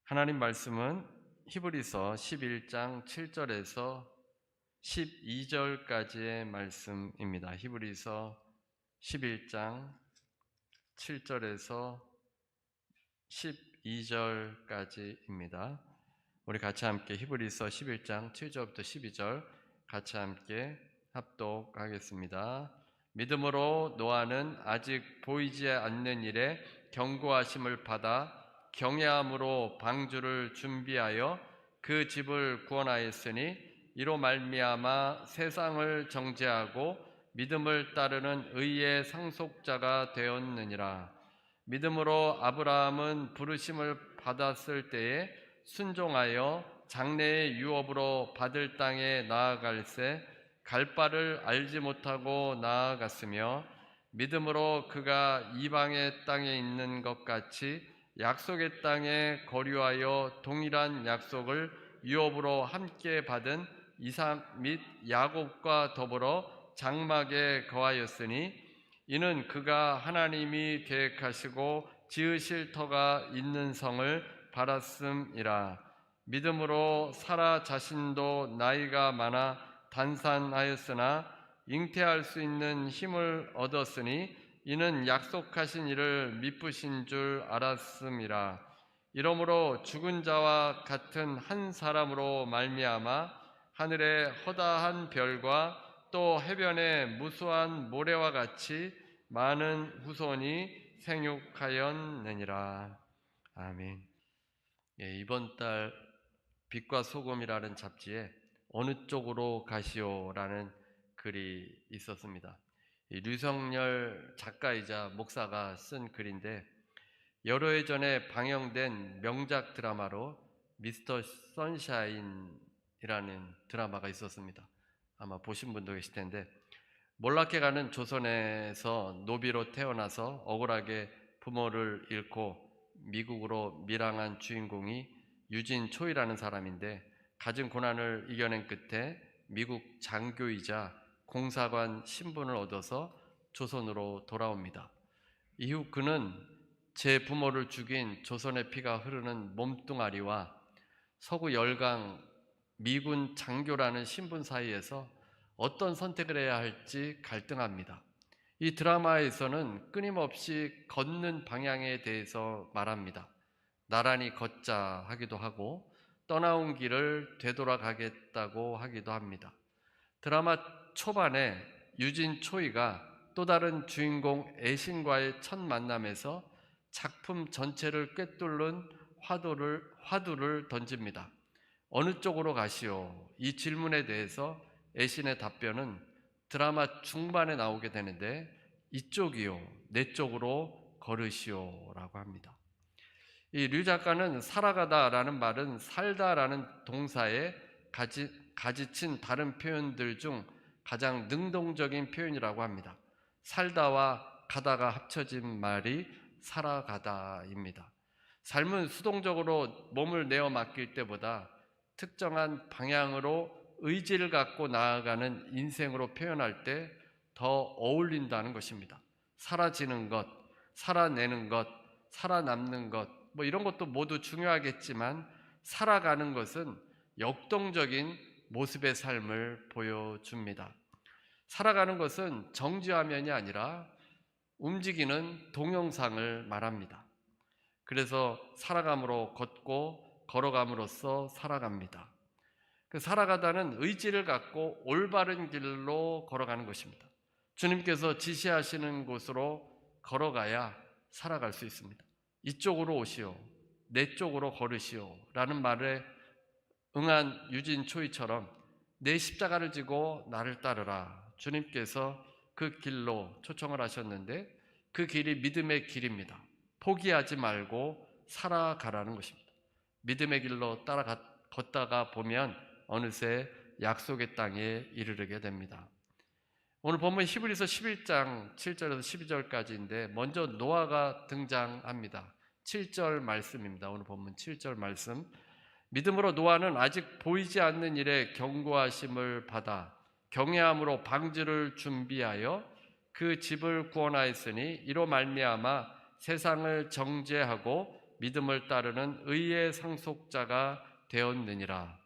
하나님 말씀은 히브리서 11장 7절에서 12절까지의 말씀입니다. 히브리서 11장 7절에서 12절까지입니다. 우리 같이 함께 히브리서 11장 7절부터 12절 같이 함께 합독하겠습니다. 믿음으로 노아는 아직 보이지 않는 일에 경고하심을 받아 경외함으로 방주를 준비하여 그 집을 구원하였으니 이로 말미암아 세상을 정죄하고 믿음을 따르는 의의 상속자가 되었느니라. 믿음으로 아브라함은 부르심을 받았을 때에 순종하여 장래의 유업으로 받을 땅에 나아갈새 갈 바를 알지 못하고 나아갔으며 믿음으로 그가 이방의 땅에 있는 것 같이 약속의 땅에 거류하여 동일한 약속을 유업으로 함께 받은 이삭 및 야곱과 더불어 장막에 거하였으니 이는 그가 하나님이 계획하시고 지으실 터가 있는 성을 바랐음이라. 믿음으로 사라 자신도 나이가 많아 단산하였으나 잉태할 수 있는 힘을 얻었으니 이는 약속하신 이를 미쁘신 줄 알았음이라. 이러므로 죽은 자와 같은 한 사람으로 말미암아 하늘의 허다한 별과 또 해변의 무수한 모래와 같이 많은 후손이 생육하였느니라. 아멘. 이번 달 빛과 소금이라는 잡지에 어느 쪽으로 가시오라는 글이 있었습니다. 류성열 작가이자 목사가 쓴 글인데 여러 해 전에 방영된 명작 드라마로 미스터 선샤인이라는 드라마가 있었습니다. 아마 보신 분도 계실 텐데 몰락해 가는 조선에서 노비로 태어나서 억울하게 부모를 잃고 미국으로 밀항한 주인공이 유진 초이라는 사람인데 갖은 고난을 이겨낸 끝에 미국 장교이자 공사관 신분을 얻어서 조선으로 돌아옵니다. 이후 그는 제 부모를 죽인 조선의 피가 흐르는 몸뚱아리와 서구 열강 미군 장교라는 신분 사이에서 어떤 선택을 해야 할지 갈등합니다. 이 드라마에서는 끊임없이 걷는 방향에 대해서 말합니다. 나란히 걷자 하기도 하고 떠나온 길을 되돌아가겠다고 하기도 합니다. 드라마 초반에 유진 초이가 또 다른 주인공 애신과의 첫 만남에서 작품 전체를 꿰뚫는 화두를 던집니다. 어느 쪽으로 가시오? 이 질문에 대해서 애신의 답변은 드라마 중반에 나오게 되는데 이쪽이요, 내 쪽으로 걸으시오 라고 합니다. 이 류 작가는 살아가다라는 말은 살다라는 동사에 가지친 다른 표현들 중 가장 능동적인 표현이라고 합니다. 살다와 가다가 합쳐진 말이 살아가다입니다. 삶은 수동적으로 몸을 내어 맡길 때보다 특정한 방향으로 의지를 갖고 나아가는 인생으로 표현할 때 더 어울린다는 것입니다. 사라지는 것, 살아내는 것, 살아남는 것, 이런 것도 모두 중요하겠지만 살아가는 것은 역동적인 모습의 삶을 보여줍니다. 살아가는 것은 정지화면이 아니라 움직이는 동영상을 말합니다. 그래서 살아감으로 걷고 걸어감으로써 살아갑니다. 그 살아가다는 의지를 갖고 올바른 길로 걸어가는 것입니다. 주님께서 지시하시는 곳으로 걸어가야 살아갈 수 있습니다. 이쪽으로 오시오, 내 쪽으로 걸으시오 라는 말에 응한 유진 초이처럼 내 십자가를 지고 나를 따르라. 주님께서 그 길로 초청을 하셨는데 그 길이 믿음의 길입니다. 포기하지 말고 살아가라는 것입니다. 믿음의 길로 걷다가 보면 어느새 약속의 땅에 이르게 됩니다. 오늘 본문 히브리서 11장 7절에서 12절까지인데 먼저 노아가 등장합니다. 7절 말씀입니다. 오늘 본문 7절 말씀. 믿음으로 노아는 아직 보이지 않는 일에 경고하심을 받아 경외함으로 방주를 준비하여 그 집을 구원하였으니 이로 말미암아 세상을 정죄하고 믿음을 따르는 의의 상속자가 되었느니라.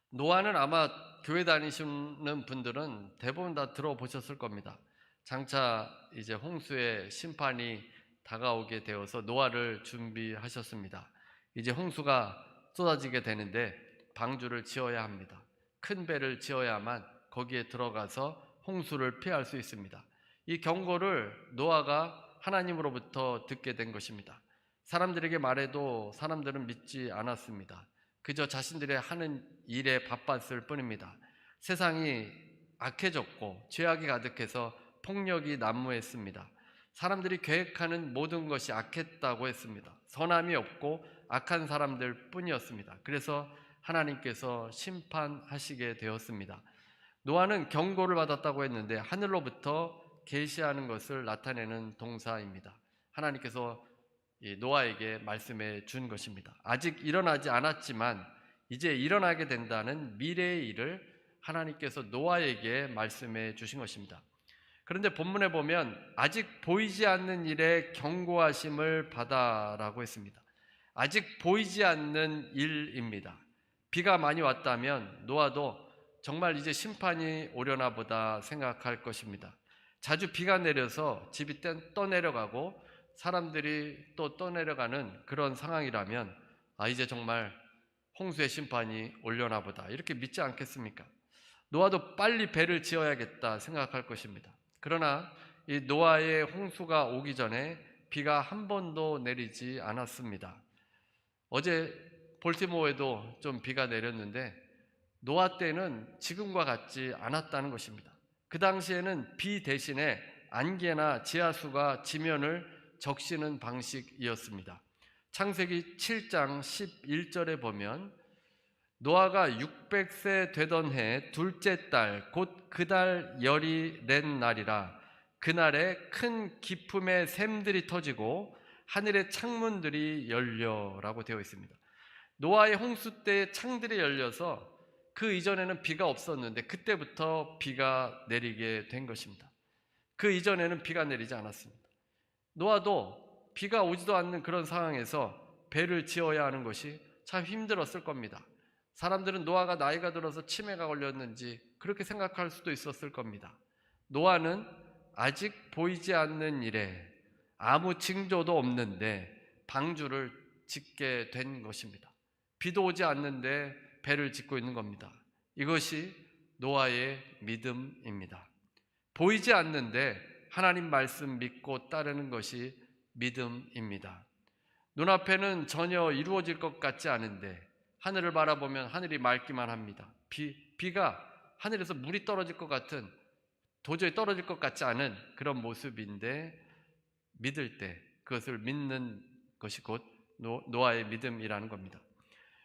노아는 아마 교회 다니시는 분들은 대부분 다 들어보셨을 겁니다. 장차 이제 홍수의 심판이 다가오게 되어서 노아를 준비하셨습니다. 이제 홍수가 쏟아지게 되는데 방주를 지어야 합니다. 큰 배를 지어야만 거기에 들어가서 홍수를 피할 수 있습니다. 이 경고를 노아가 하나님으로부터 듣게 된 것입니다. 사람들에게 말해도 사람들은 믿지 않았습니다. 그저 자신들의 하는 일에 바빴을 뿐입니다. 세상이 악해졌고 죄악이 가득해서 폭력이 난무했습니다. 사람들이 계획하는 모든 것이 악했다고 했습니다. 선함이 없고 악한 사람들 뿐이었습니다. 그래서 하나님께서 심판하시게 되었습니다. 노아는 경고를 받았다고 했는데 하늘로부터 계시하는 것을 나타내는 동사입니다. 하나님께서 노아에게 말씀해 준 것입니다. 아직 일어나지 않았지만 이제 일어나게 된다는 미래의 일을 하나님께서 노아에게 말씀해 주신 것입니다. 그런데 본문에 보면 아직 보이지 않는 일에 경고하심을 받아라고 했습니다. 아직 보이지 않는 일입니다. 비가 많이 왔다면 노아도 정말 이제 심판이 오려나 보다 생각할 것입니다. 자주 비가 내려서 집이 떠내려가고 사람들이 또 떠내려가는 그런 상황이라면 이제 정말 홍수의 심판이 오려나 보다 이렇게 믿지 않겠습니까? 노아도 빨리 배를 지어야겠다 생각할 것입니다. 그러나 이 노아의 홍수가 오기 전에 비가 한 번도 내리지 않았습니다. 어제 볼티모어에도 좀 비가 내렸는데 노아 때는 지금과 같지 않았다는 것입니다. 그 당시에는 비 대신에 안개나 지하수가 지면을 적시는 방식이었습니다. 창세기 7장 11절에 보면 노아가 600세 되던 해 둘째 달 곧 그 달 열이 낸 날이라 그날에 큰 기품의 샘들이 터지고 하늘의 창문들이 열려라고 되어 있습니다. 노아의 홍수 때 창들이 열려서 그 이전에는 비가 없었는데 그때부터 비가 내리게 된 것입니다. 그 이전에는 비가 내리지 않았습니다. 노아도 비가 오지도 않는 그런 상황에서 배를 지어야 하는 것이 참 힘들었을 겁니다. 사람들은 노아가 나이가 들어서 치매가 걸렸는지 그렇게 생각할 수도 있었을 겁니다. 노아는 아직 보이지 않는 일에 아무 징조도 없는데 방주를 짓게 된 것입니다. 비도 오지 않는데 배를 짓고 있는 겁니다. 이것이 노아의 믿음입니다. 보이지 않는데 하나님 말씀 믿고 따르는 것이 믿음입니다. 눈앞에는 전혀 이루어질 것 같지 않은데 하늘을 바라보면 하늘이 맑기만 합니다. 비가 하늘에서 물이 떨어질 것 같은 도저히 떨어질 것 같지 않은 그런 모습인데 믿을 때 그것을 믿는 것이 곧 노아의 믿음이라는 겁니다.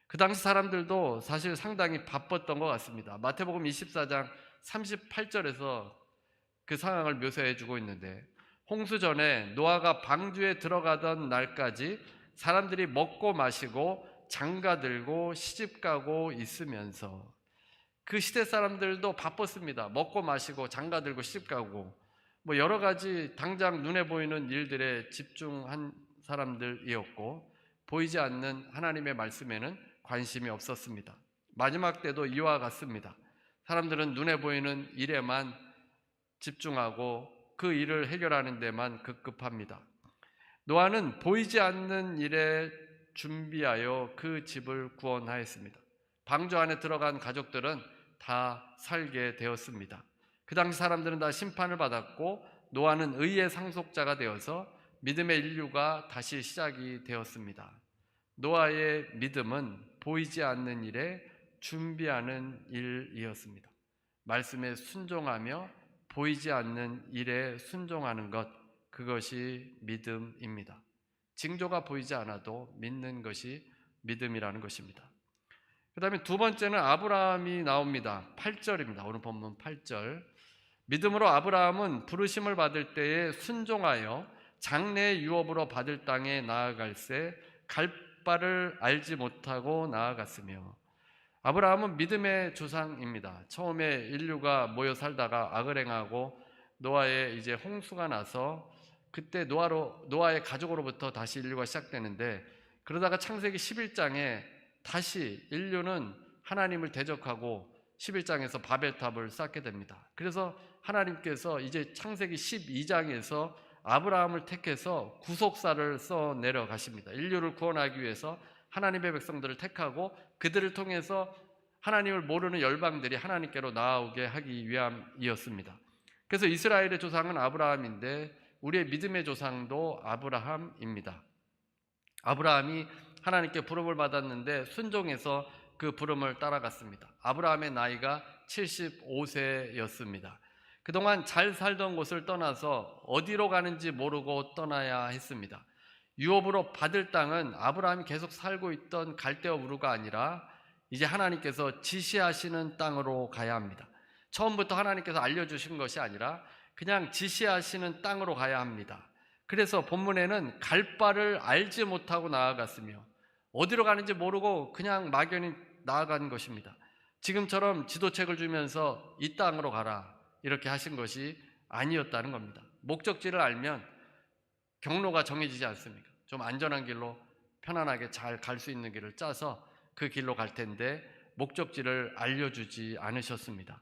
그 당시 사람들도 사실 상당히 바빴던 것 같습니다. 마태복음 24장 38절에서 그 상황을 묘사해 주고 있는데 홍수 전에 노아가 방주에 들어가던 날까지 사람들이 먹고 마시고 장가들고 시집가고 있으면서 그 시대 사람들도 바빴습니다. 먹고 마시고 장가들고 시집가고 여러 가지 당장 눈에 보이는 일들에 집중한 사람들이었고 보이지 않는 하나님의 말씀에는 관심이 없었습니다. 마지막 때도 이와 같습니다. 사람들은 눈에 보이는 일에만 집중하고 그 일을 해결하는 데만 급급합니다. 노아는 보이지 않는 일에 준비하여 그 집을 구원하였습니다. 방주 안에 들어간 가족들은 다 살게 되었습니다. 그 당시 사람들은 다 심판을 받았고 노아는 의의 상속자가 되어서 믿음의 인류가 다시 시작이 되었습니다. 노아의 믿음은 보이지 않는 일에 준비하는 일이었습니다. 말씀에 순종하며 보이지 않는 일에 순종하는 것, 그것이 믿음입니다. 징조가 보이지 않아도 믿는 것이 믿음이라는 것입니다. 그 다음에 두 번째는 아브라함이 나옵니다. 8절입니다. 오늘 본문 8절. 믿음으로 아브라함은 부르심을 받을 때에 순종하여 장래의 유업으로 받을 땅에 나아갈새 갈 바를 알지 못하고 나아갔으며, 아브라함은 믿음의 조상입니다. 처음에 인류가 모여 살다가 악을 행하고 노아의 이제 홍수가 나서 그때 노아의 가족으로부터 다시 인류가 시작되는데, 그러다가 창세기 11장에 다시 인류는 하나님을 대적하고 11장에서 바벨탑을 쌓게 됩니다. 그래서 하나님께서 이제 창세기 12장에서 아브라함을 택해서 구속사를 써 내려가십니다. 인류를 구원하기 위해서 하나님의 백성들을 택하고 그들을 통해서 하나님을 모르는 열방들이 하나님께로 나아오게 하기 위함이었습니다. 그래서 이스라엘의 조상은 아브라함인데 우리의 믿음의 조상도 아브라함입니다. 아브라함이 하나님께 부름을 받았는데 순종해서 그 부름을 따라갔습니다. 아브라함의 나이가 75세였습니다. 그동안 잘 살던 곳을 떠나서 어디로 가는지 모르고 떠나야 했습니다. 유업으로 받을 땅은 아브라함이 계속 살고 있던 갈대아 우르가 아니라 이제 하나님께서 지시하시는 땅으로 가야 합니다. 처음부터 하나님께서 알려주신 것이 아니라 그냥 지시하시는 땅으로 가야 합니다. 그래서 본문에는 갈 바를 알지 못하고 나아갔으며 어디로 가는지 모르고 그냥 막연히 나아간 것입니다. 지금처럼 지도책을 주면서 이 땅으로 가라 이렇게 하신 것이 아니었다는 겁니다. 목적지를 알면 경로가 정해지지 않습니까? 좀 안전한 길로 편안하게 잘 갈 수 있는 길을 짜서 그 길로 갈 텐데 목적지를 알려주지 않으셨습니다.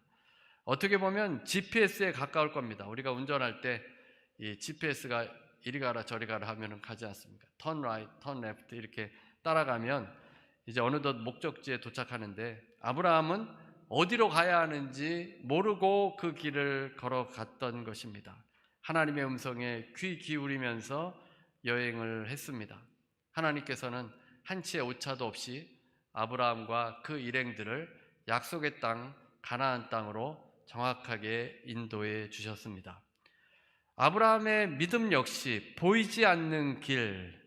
어떻게 보면 GPS에 가까울 겁니다. 우리가 운전할 때 이 GPS가 이리 가라 저리 가라 하면 가지 않습니까? Turn right, turn left 이렇게 따라가면 이제 어느덧 목적지에 도착하는데 아브라함은 어디로 가야 하는지 모르고 그 길을 걸어갔던 것입니다. 하나님의 음성에 귀 기울이면서 여행을 했습니다. 하나님께서는 한치의 오차도 없이 아브라함과 그 일행들을 약속의 땅 가나안 땅으로 정확하게 인도해 주셨습니다. 아브라함의 믿음 역시 보이지 않는 길,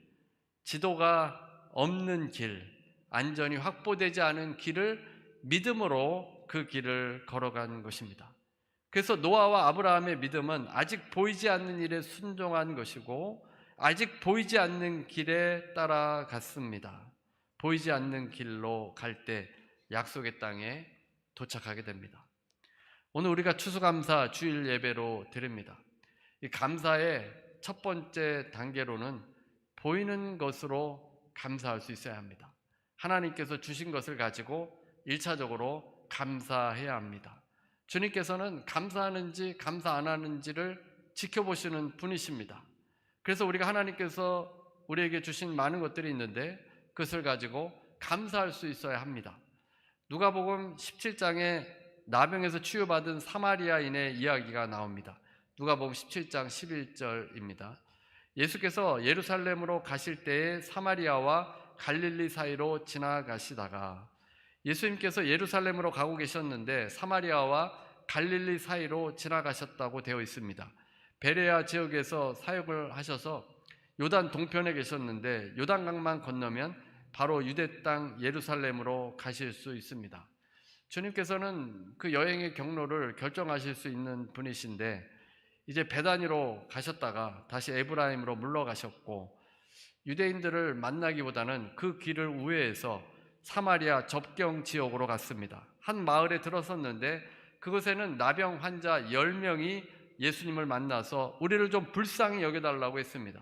지도가 없는 길, 안전이 확보되지 않은 길을 믿음으로 그 길을 걸어간 것입니다. 그래서 노아와 아브라함의 믿음은 아직 보이지 않는 일에 순종한 것이고 아직 보이지 않는 길에 따라갔습니다. 보이지 않는 길로 갈 때 약속의 땅에 도착하게 됩니다. 오늘 우리가 추수감사 주일 예배로 드립니다. 이 감사의 첫 번째 단계로는 보이는 것으로 감사할 수 있어야 합니다. 하나님께서 주신 것을 가지고 1차적으로 감사해야 합니다. 주님께서는 감사하는지 감사 안 하는지를 지켜보시는 분이십니다. 그래서 우리가 하나님께서 우리에게 주신 많은 것들이 있는데 그것을 가지고 감사할 수 있어야 합니다. 누가복음 17장에 나병에서 치유받은 사마리아인의 이야기가 나옵니다. 누가복음 17장 11절입니다. 예수께서 예루살렘으로 가실 때에 사마리아와 갈릴리 사이로 지나가시다가 예수님께서 예루살렘으로 가고 계셨는데 사마리아와 갈릴리 사이로 지나가셨다고 되어 있습니다. 베레아 지역에서 사역을 하셔서 요단 동편에 계셨는데 요단강만 건너면 바로 유대 땅 예루살렘으로 가실 수 있습니다. 주님께서는 그 여행의 경로를 결정하실 수 있는 분이신데 이제 베다니로 가셨다가 다시 에브라임으로 물러가셨고 유대인들을 만나기보다는 그 길을 우회해서 사마리아 접경 지역으로 갔습니다. 한 마을에 들어섰는데 그곳에는 나병 환자 10명이 예수님을 만나서 우리를 좀 불쌍히 여겨달라고 했습니다.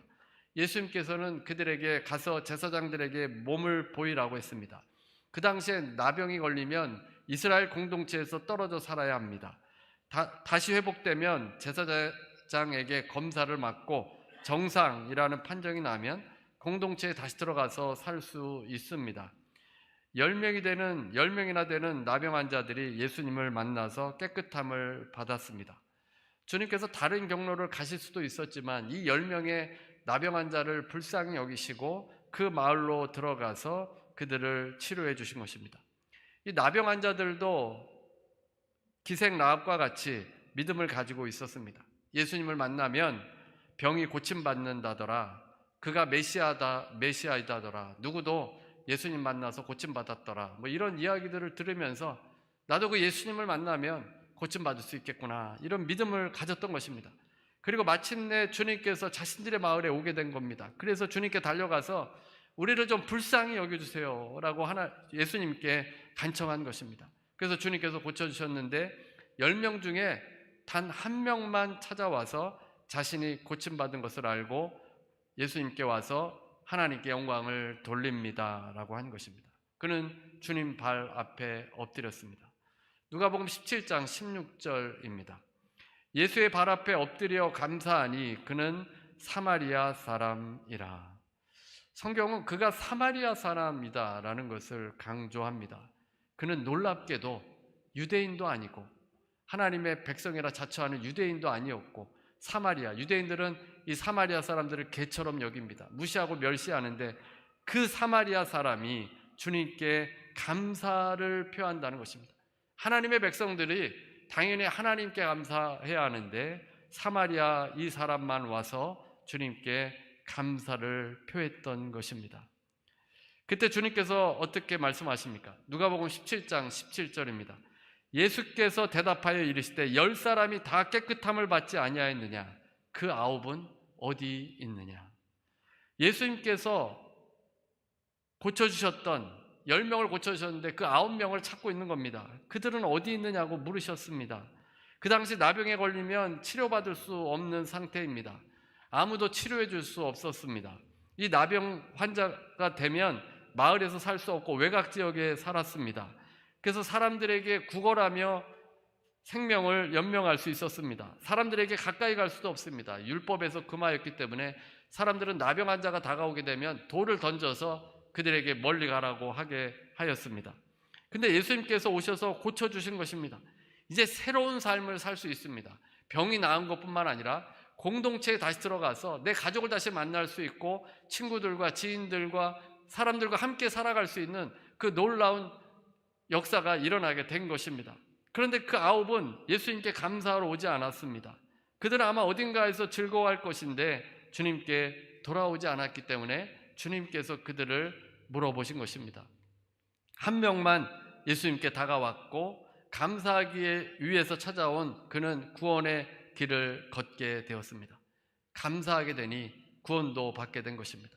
예수님께서는 그들에게 가서 제사장들에게 몸을 보이라고 했습니다. 그 당시에 나병이 걸리면 이스라엘 공동체에서 떨어져 살아야 합니다. 다시 회복되면 제사장에게 검사를 받고 정상이라는 판정이 나면 공동체에 다시 들어가서 살 수 있습니다. 10명이나 되는 나병 환자들이 예수님을 만나서 깨끗함을 받았습니다. 주님께서 다른 경로를 가실 수도 있었지만 이 10명의 나병 환자를 불쌍히 여기시고 그 마을로 들어가서 그들을 치료해 주신 것입니다. 이 나병 환자들도 기생라합과 같이 믿음을 가지고 있었습니다. 예수님을 만나면 병이 고침받는다더라, 그가 메시아이다더라, 누구도 예수님 만나서 고침받았더라, 이런 이야기들을 들으면서 나도 그 예수님을 만나면 고침받을 수 있겠구나, 이런 믿음을 가졌던 것입니다. 그리고 마침내 주님께서 자신들의 마을에 오게 된 겁니다. 그래서 주님께 달려가서 우리를 좀 불쌍히 여겨주세요 라고 예수님께 간청한 것입니다. 그래서 주님께서 고쳐주셨는데 10명 중에 단 한 명만 찾아와서 자신이 고침받은 것을 알고 예수님께 와서 하나님께 영광을 돌립니다 라고 한 것입니다. 그는 주님 발 앞에 엎드렸습니다. 누가복음 17장 16절입니다. 예수의 발 앞에 엎드려 감사하니 그는 사마리아 사람이라. 성경은 그가 사마리아 사람이다 라는 것을 강조합니다. 그는 놀랍게도 유대인도 아니고 하나님의 백성이라 자처하는 유대인도 아니었고, 사마리아, 유대인들은 이 사마리아 사람들을 개처럼 여깁니다. 무시하고 멸시하는데 그 사마리아 사람이 주님께 감사를 표한다는 것입니다. 하나님의 백성들이 당연히 하나님께 감사해야 하는데 사마리아 이 사람만 와서 주님께 감사를 표했던 것입니다. 그때 주님께서 어떻게 말씀하십니까? 누가복음 17장 17절입니다. 예수께서 대답하여 이르시되 10사람이 다 깨끗함을 받지 아니하였느냐? 그 9은 어디 있느냐? 예수님께서 고쳐주셨던 10명을 고쳐주셨는데 그 9명을 찾고 있는 겁니다. 그들은 어디 있느냐고 물으셨습니다. 그 당시 나병에 걸리면 치료받을 수 없는 상태입니다. 아무도 치료해 줄 수 없었습니다. 이 나병 환자가 되면 마을에서 살 수 없고 외곽 지역에 살았습니다. 그래서 사람들에게 구걸하며 생명을 연명할 수 있었습니다. 사람들에게 가까이 갈 수도 없습니다. 율법에서 금하였기 때문에 사람들은 나병 환자가 다가오게 되면 돌을 던져서 그들에게 멀리 가라고 하게 하였습니다. 근데 예수님께서 오셔서 고쳐주신 것입니다. 이제 새로운 삶을 살 수 있습니다. 병이 나은 것뿐만 아니라 공동체에 다시 들어가서 내 가족을 다시 만날 수 있고 친구들과 지인들과 사람들과 함께 살아갈 수 있는 그 놀라운 역사가 일어나게 된 것입니다. 그런데 그 9은 예수님께 감사하러 오지 않았습니다. 그들은 아마 어딘가에서 즐거워할 것인데 주님께 돌아오지 않았기 때문에 주님께서 그들을 물어보신 것입니다. 한 명만 예수님께 다가왔고 감사하기 위해서 찾아온 그는 구원의 길을 걷게 되었습니다. 감사하게 되니 구원도 받게 된 것입니다.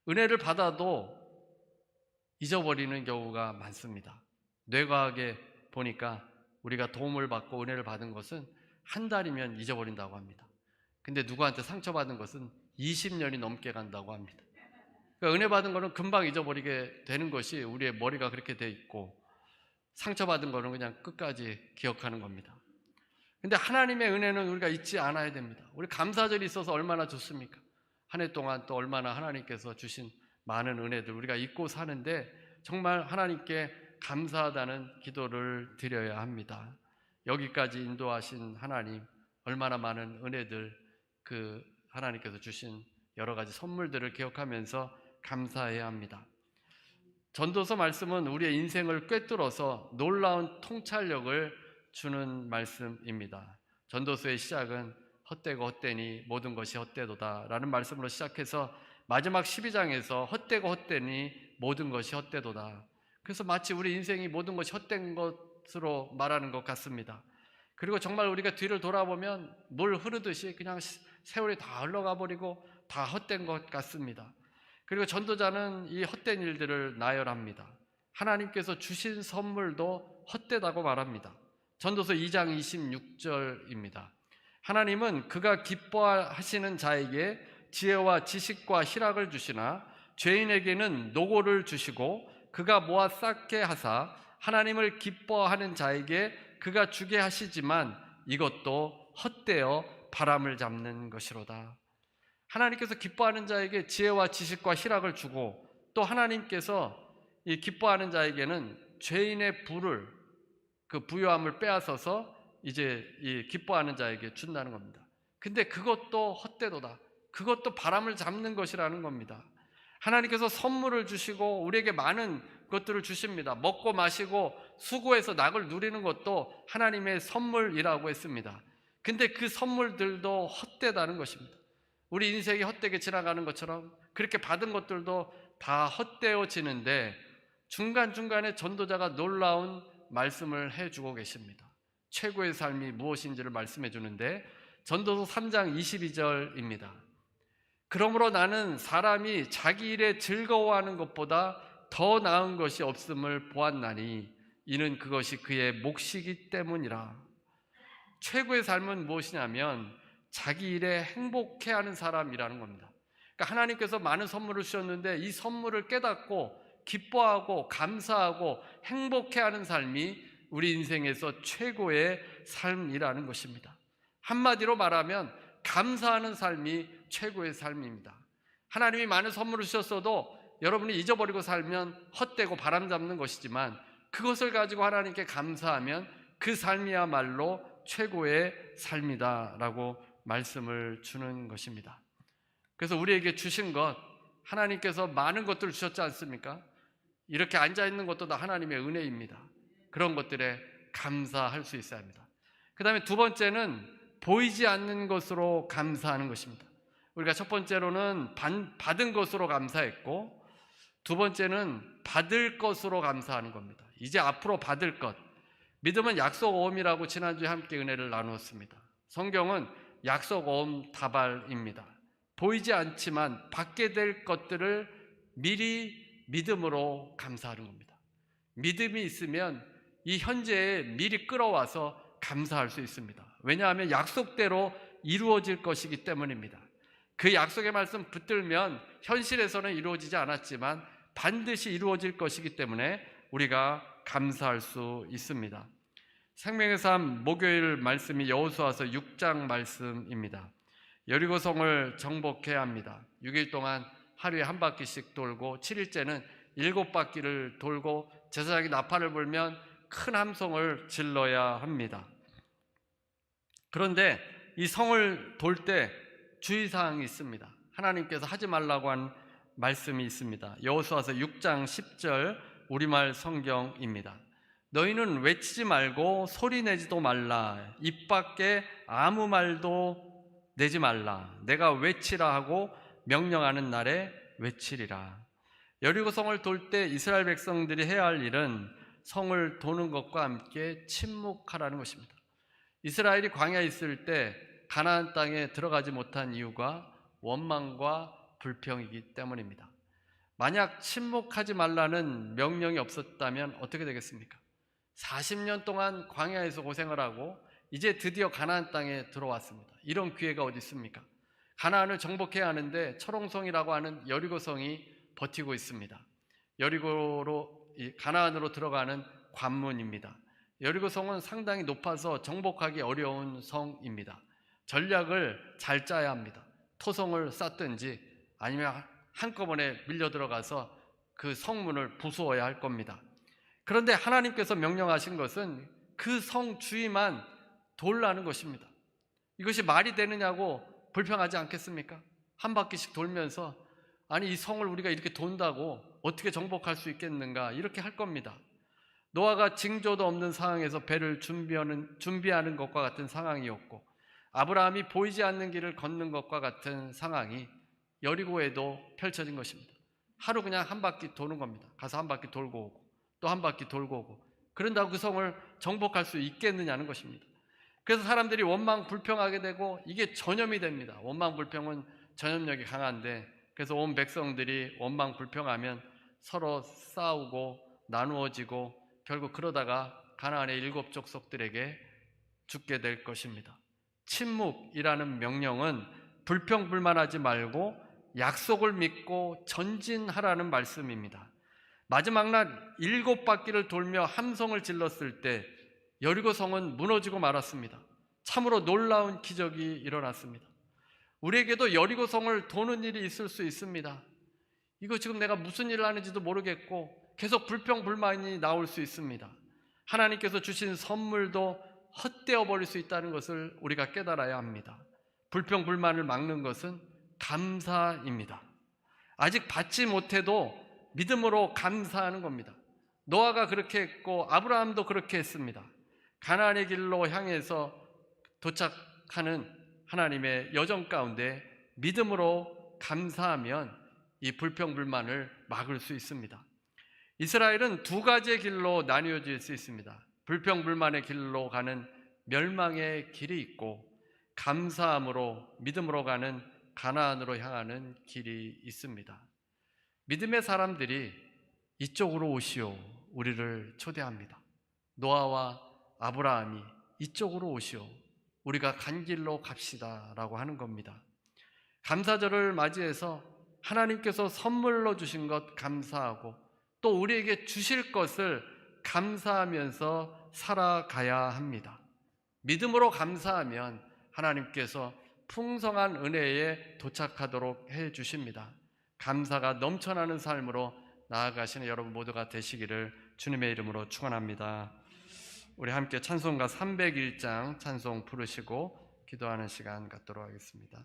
은혜를 받아도 잊어버리는 경우가 많습니다. 뇌과학에 보니까 우리가 도움을 받고 은혜를 받은 것은 한 달이면 잊어버린다고 합니다. 근데 누구한테 상처받은 것은 20년이 넘게 간다고 합니다. 그러니까 은혜 받은 거는 금방 잊어버리게 되는 것이 우리의 머리가 그렇게 돼 있고, 상처받은 거는 그냥 끝까지 기억하는 겁니다. 근데 하나님의 은혜는 우리가 잊지 않아야 됩니다. 우리 감사절이 있어서 얼마나 좋습니까? 한 해 동안 또 얼마나 하나님께서 주신 많은 은혜들 우리가 잊고 사는데 정말 하나님께 감사하다는 기도를 드려야 합니다. 여기까지 인도하신 하나님, 얼마나 많은 은혜들, 그 하나님께서 주신 여러 가지 선물들을 기억하면서 감사해야 합니다. 전도서 말씀은 우리의 인생을 꿰뚫어서 놀라운 통찰력을 주는 말씀입니다. 전도서의 시작은 헛되고 헛되니 모든 것이 헛되도다 라는 말씀으로 시작해서 마지막 12장에서 헛되고 헛되니 모든 것이 헛되도다. 그래서 마치 우리 인생이 모든 것이 헛된 것으로 말하는 것 같습니다. 그리고 정말 우리가 뒤를 돌아보면 물 흐르듯이 그냥 세월이 다 흘러가 버리고 다 헛된 것 같습니다. 그리고 전도자는 이 헛된 일들을 나열합니다. 하나님께서 주신 선물도 헛되다고 말합니다. 전도서 2장 26절입니다. 하나님은 그가 기뻐하시는 자에게 지혜와 지식과 희락을 주시나 죄인에게는 노고를 주시고 그가 모아 쌓게 하사 하나님을 기뻐하는 자에게 그가 주게 하시지만 이것도 헛되어 바람을 잡는 것이로다. 하나님께서 기뻐하는 자에게 지혜와 지식과 희락을 주고 또 하나님께서 이 기뻐하는 자에게는 죄인의 부를, 그 부요함을 빼앗아서 이제 이 기뻐하는 자에게 준다는 겁니다. 근데 그것도 헛되도다. 그것도 바람을 잡는 것이라는 겁니다. 하나님께서 선물을 주시고 우리에게 많은 것들을 주십니다. 먹고 마시고 수고해서 낙을 누리는 것도 하나님의 선물이라고 했습니다. 근데 그 선물들도 헛되다는 것입니다. 우리 인생이 헛되게 지나가는 것처럼 그렇게 받은 것들도 다 헛되어지는데 중간중간에 전도자가 놀라운 말씀을 해주고 계십니다. 최고의 삶이 무엇인지를 말씀해 주는데 전도서 3장 22절입니다. 그러므로 나는 사람이 자기 일에 즐거워하는 것보다 더 나은 것이 없음을 보았나니 이는 그것이 그의 몫이기 때문이라. 최고의 삶은 무엇이냐면 자기 일에 행복해하는 사람이라는 겁니다. 그러니까 하나님께서 많은 선물을 주셨는데 이 선물을 깨닫고 기뻐하고 감사하고 행복해하는 삶이 우리 인생에서 최고의 삶이라는 것입니다. 한마디로 말하면 감사하는 삶이 최고의 삶입니다. 하나님이 많은 선물을 주셨어도 여러분이 잊어버리고 살면 헛되고 바람잡는 것이지만 그것을 가지고 하나님께 감사하면 그 삶이야말로 최고의 삶이다라고 말씀을 주는 것입니다. 그래서 우리에게 주신 것, 하나님께서 많은 것들을 주셨지 않습니까? 이렇게 앉아있는 것도 다 하나님의 은혜입니다. 그런 것들에 감사할 수 있어야 합니다. 그 다음에 두 번째는 보이지 않는 것으로 감사하는 것입니다. 우리가 첫 번째로는 받은 것으로 감사했고, 두 번째는 받을 것으로 감사하는 겁니다. 이제 앞으로 받을 것. 믿음은 약속오음이라고 지난주에 함께 은혜를 나누었습니다. 성경은 약속오음 다발입니다. 보이지 않지만 받게 될 것들을 미리 믿음으로 감사하는 겁니다. 믿음이 있으면 이 현재에 미리 끌어와서 감사할 수 있습니다. 왜냐하면 약속대로 이루어질 것이기 때문입니다. 그 약속의 말씀 붙들면 현실에서는 이루어지지 않았지만 반드시 이루어질 것이기 때문에 우리가 감사할 수 있습니다. 생명의 삶 목요일 말씀이 여호수아서 6장 말씀입니다. 여리고성을 정복해야 합니다. 6일 동안 하루에 한 바퀴씩 돌고 7일째는 7바퀴를 돌고 제사장이 나팔을 불면 큰 함성을 질러야 합니다. 그런데 이 성을 돌 때 주의사항이 있습니다. 하나님께서 하지 말라고 한 말씀이 있습니다. 여호수아서 6장 10절 우리말 성경입니다. 너희는 외치지 말고 소리 내지도 말라. 입 밖에 아무 말도 내지 말라. 내가 외치라 하고 명령하는 날에 외치리라. 여리고성을 돌 때 이스라엘 백성들이 해야 할 일은 성을 도는 것과 함께 침묵하라는 것입니다. 이스라엘이 광야에 있을 때 가나안 땅에 들어가지 못한 이유가 원망과 불평이기 때문입니다. 만약 침묵하지 말라는 명령이 없었다면 어떻게 되겠습니까? 40년 동안 광야에서 고생을 하고 이제 드디어 가나안 땅에 들어왔습니다. 이런 기회가 어디 있습니까? 가나안을 정복해야 하는데 철옹성이라고 하는 여리고성이 버티고 있습니다. 가나안으로 들어가는 관문입니다. 여리고성은 상당히 높아서 정복하기 어려운 성입니다. 전략을 잘 짜야 합니다. 토성을 쌓든지 아니면 한꺼번에 밀려 들어가서 그 성문을 부수어야 할 겁니다. 그런데 하나님께서 명령하신 것은 그 성 주위만 돌라는 것입니다. 이것이 말이 되느냐고 불평하지 않겠습니까? 한 바퀴씩 돌면서 아니 이 성을 우리가 이렇게 돈다고 어떻게 정복할 수 있겠는가 이렇게 할 겁니다. 노아가 징조도 없는 상황에서 배를 준비하는 것과 같은 상황이었고 아브라함이 보이지 않는 길을 걷는 것과 같은 상황이 여리고에도 펼쳐진 것입니다. 하루 그냥 한 바퀴 도는 겁니다. 가서 한 바퀴 돌고 오고 또 한 바퀴 돌고 오고 그런다고 그 성을 정복할 수 있겠느냐는 것입니다. 그래서 사람들이 원망 불평하게 되고 이게 전염이 됩니다. 원망 불평은 전염력이 강한데 그래서 온 백성들이 원망 불평하면 서로 싸우고 나누어지고 결국 그러다가 가나안의 7 족속들에게 죽게 될 것입니다. 침묵이라는 명령은 불평불만하지 말고 약속을 믿고 전진하라는 말씀입니다. 마지막 날 7바퀴를 돌며 함성을 질렀을 때 여리고성은 무너지고 말았습니다. 참으로 놀라운 기적이 일어났습니다. 우리에게도 여리고성을 도는 일이 있을 수 있습니다. 이거 지금 내가 무슨 일을 하는지도 모르겠고 계속 불평불만이 나올 수 있습니다. 하나님께서 주신 선물도 헛되어 버릴 수 있다는 것을 우리가 깨달아야 합니다. 불평불만을 막는 것은 감사입니다. 아직 받지 못해도 믿음으로 감사하는 겁니다. 노아가 그렇게 했고 아브라함도 그렇게 했습니다. 가나안의 길로 향해서 도착하는 하나님의 여정 가운데 믿음으로 감사하면 이 불평불만을 막을 수 있습니다. 이스라엘은 2가지의 길로 나뉘어질 수 있습니다. 불평불만의 길로 가는 멸망의 길이 있고 감사함으로 믿음으로 가는 가나안으로 향하는 길이 있습니다. 믿음의 사람들이 이쪽으로 오시오 우리를 초대합니다. 노아와 아브라함이 이쪽으로 오시오 우리가 간 길로 갑시다라고 하는 겁니다. 감사절을 맞이해서 하나님께서 선물로 주신 것 감사하고 또 우리에게 주실 것을 감사하면서 살아가야 합니다. 믿음으로 감사하면 하나님께서 풍성한 은혜에 도착하도록 해 주십니다. 감사가 넘쳐나는 삶으로 나아가시는 여러분 모두가 되시기를 주님의 이름으로 축원합니다. 우리 함께 찬송가 301장 찬송 부르시고 기도하는 시간 갖도록 하겠습니다.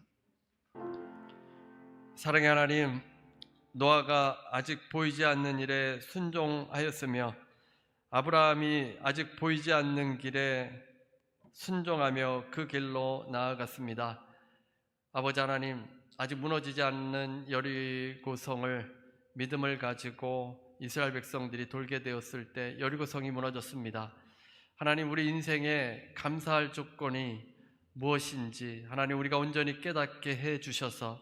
사랑의 하나님, 노아가 아직 보이지 않는 일에 순종하였으며 아브라함이 아직 보이지 않는 길에 순종하며 그 길로 나아갔습니다. 아버지 하나님, 아직 무너지지 않는 여리고성을 믿음을 가지고 이스라엘 백성들이 돌게 되었을 때 여리고성이 무너졌습니다. 하나님, 우리 인생에 감사할 조건이 무엇인지 하나님 우리가 온전히 깨닫게 해 주셔서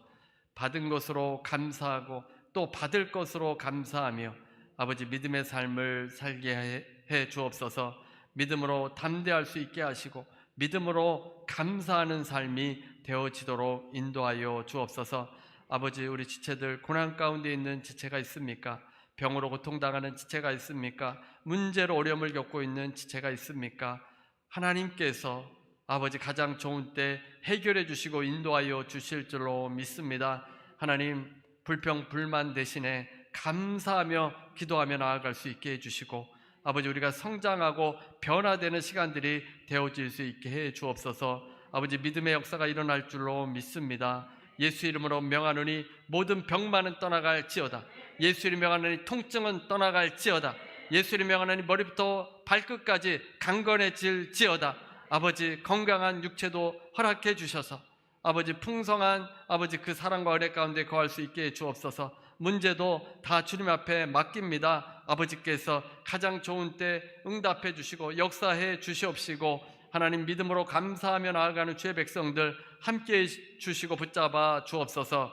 받은 것으로 감사하고 또 받을 것으로 감사하며 아버지 믿음의 삶을 살게 해 주옵소서. 믿음으로 담대할 수 있게 하시고 믿음으로 감사하는 삶이 되어지도록 인도하여 주옵소서. 아버지, 우리 지체들 고난 가운데 있는 지체가 있습니까? 병으로 고통당하는 지체가 있습니까? 문제로 어려움을 겪고 있는 지체가 있습니까? 하나님께서 아버지 가장 좋은 때 해결해 주시고 인도하여 주실 줄로 믿습니다. 하나님, 불평 불만 대신에 감사하며 기도하며 나아갈 수 있게 해주시고 아버지 우리가 성장하고 변화되는 시간들이 되어질 수 있게 해 주옵소서. 아버지 믿음의 역사가 일어날 줄로 믿습니다. 예수 이름으로 명하노니 모든 병만은 떠나갈지어다. 예수 이름 명하노니 통증은 떠나갈지어다. 예수 이름 명하노니 머리부터 발끝까지 강건해질지어다. 아버지 건강한 육체도 허락해 주셔서 아버지 풍성한 아버지 그 사랑과 은혜 가운데 거할 수 있게 해 주옵소서. 문제도 다 주님 앞에 맡깁니다. 아버지께서 가장 좋은 때 응답해 주시고 역사해 주시옵시고 하나님 믿음으로 감사하며 나아가는 주의 백성들 함께해 주시고 붙잡아 주옵소서.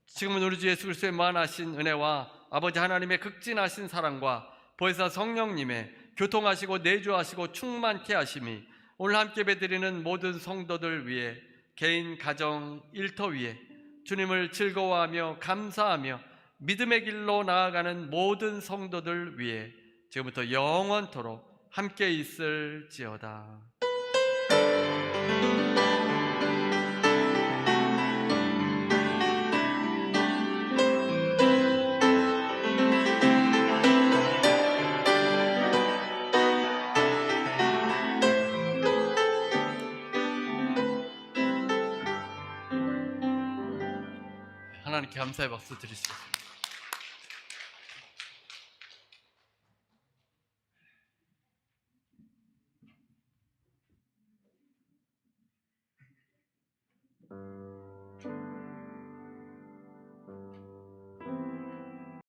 지금은 우리 주 예수 그리스도의 무한하신 은혜와 아버지 하나님의 극진하신 사랑과 보혜사 성령님의 교통하시고 내주하시고 충만케 하심이 오늘 함께 예배드리는 모든 성도들 위해 개인, 가정, 일터 위에 주님을 즐거워하며 감사하며 믿음의 길로 나아가는 모든 성도들 위해 지금부터 영원토록 함께 있을지어다. 하나님께 감사의 박수 드리시죠.